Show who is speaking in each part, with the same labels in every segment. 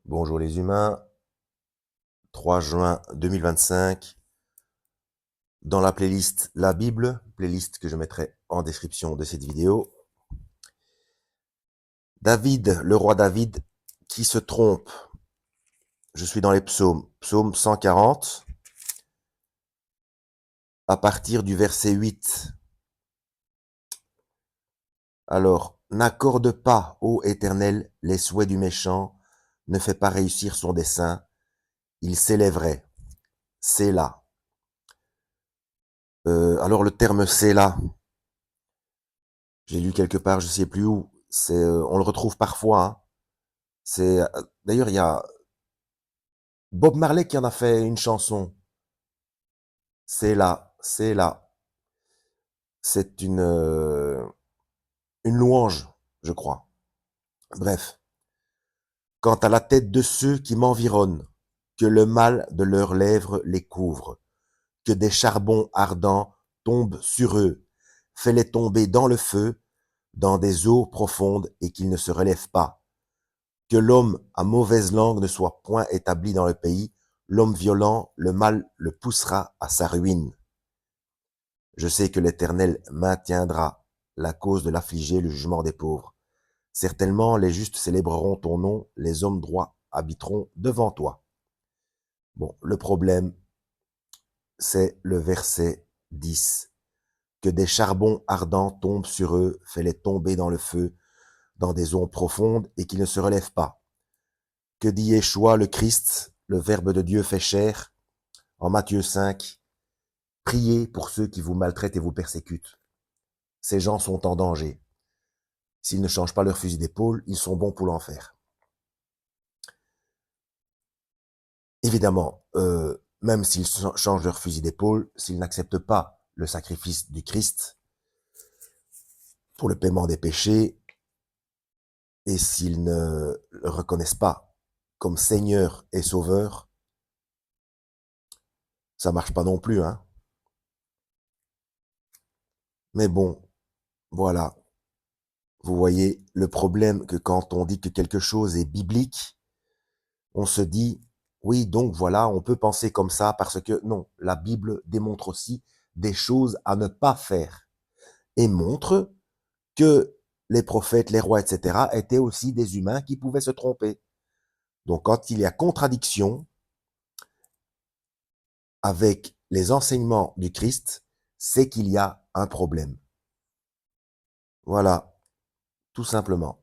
Speaker 1: Bonjour les humains, 3 juin 2025, dans la playlist La Bible, playlist que je mettrai en description de cette vidéo. David, le roi David, qui se trompe. Je suis dans les psaumes, psaume 140, à partir du verset 8. Alors, n'accorde pas, ô Éternel, les souhaits du méchant, ne fais pas réussir son dessein, il s'élèverait. C'est là. Alors le terme c'est là, j'ai lu quelque part, je sais plus où, on le retrouve parfois, hein. D'ailleurs, il y a Bob Marley qui en a fait une chanson. C'est là, c'est là. C'est une louange, je crois. Bref. Quant à la tête de ceux qui m'environnent, que le mal de leurs lèvres les couvre, que des charbons ardents tombent sur eux, fais-les tomber dans le feu, dans des eaux profondes et qu'ils ne se relèvent pas. Que l'homme à mauvaise langue ne soit point établi dans le pays, l'homme violent, le mal le poussera à sa ruine. Je sais que l'Éternel maintiendra la cause de l'affligé, le jugement des pauvres. Certainement, les justes célébreront ton nom, les hommes droits habiteront devant toi. Bon, le problème, c'est le verset 10. Que des charbons ardents tombent sur eux, fais-les tomber dans le feu, dans des eaux profondes, et qu'ils ne se relèvent pas. Que dit Yeshua, le Christ, le Verbe de Dieu fait chair, en Matthieu 5, priez pour ceux qui vous maltraitent et vous persécutent. Ces gens sont en danger. S'ils ne changent pas leur fusil d'épaule, ils sont bons pour l'enfer. Évidemment, même s'ils changent leur fusil d'épaule, s'ils n'acceptent pas le sacrifice du Christ pour le paiement des péchés, et s'ils ne le reconnaissent pas comme Seigneur et Sauveur, ça marche pas non plus, hein. Mais bon, voilà. Vous voyez le problème, que quand on dit que quelque chose est biblique, on se dit, oui, donc voilà, on peut penser comme ça parce que non, la Bible démontre aussi des choses à ne pas faire et montre que les prophètes, les rois, etc. étaient aussi des humains qui pouvaient se tromper. Donc quand il y a contradiction avec les enseignements du Christ, c'est qu'il y a un problème. Voilà, tout simplement.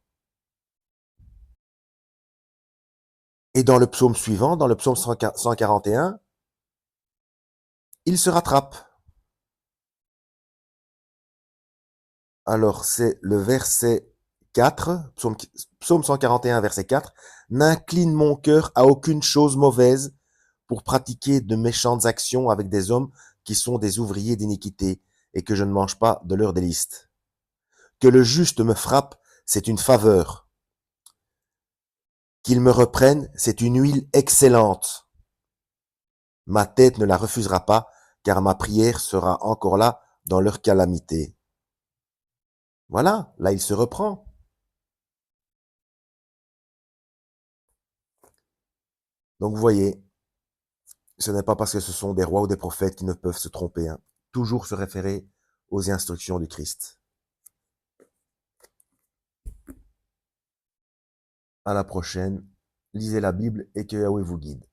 Speaker 1: Et dans le psaume suivant, dans le psaume 141, il se rattrape. Alors, c'est le verset 4, psaume 141, verset 4. N'incline mon cœur à aucune chose mauvaise pour pratiquer de méchantes actions avec des hommes qui sont des ouvriers d'iniquité et que je ne mange pas de leurs délices. Que le juste me frappe, c'est une faveur. Qu'il me reprenne, c'est une huile excellente. Ma tête ne la refusera pas, car ma prière sera encore là dans leur calamité. Voilà, là il se reprend. Donc vous voyez, ce n'est pas parce que ce sont des rois ou des prophètes qui ne peuvent se tromper, hein. Toujours se référer aux instructions du Christ. À la prochaine, lisez la Bible et que Yahweh vous guide.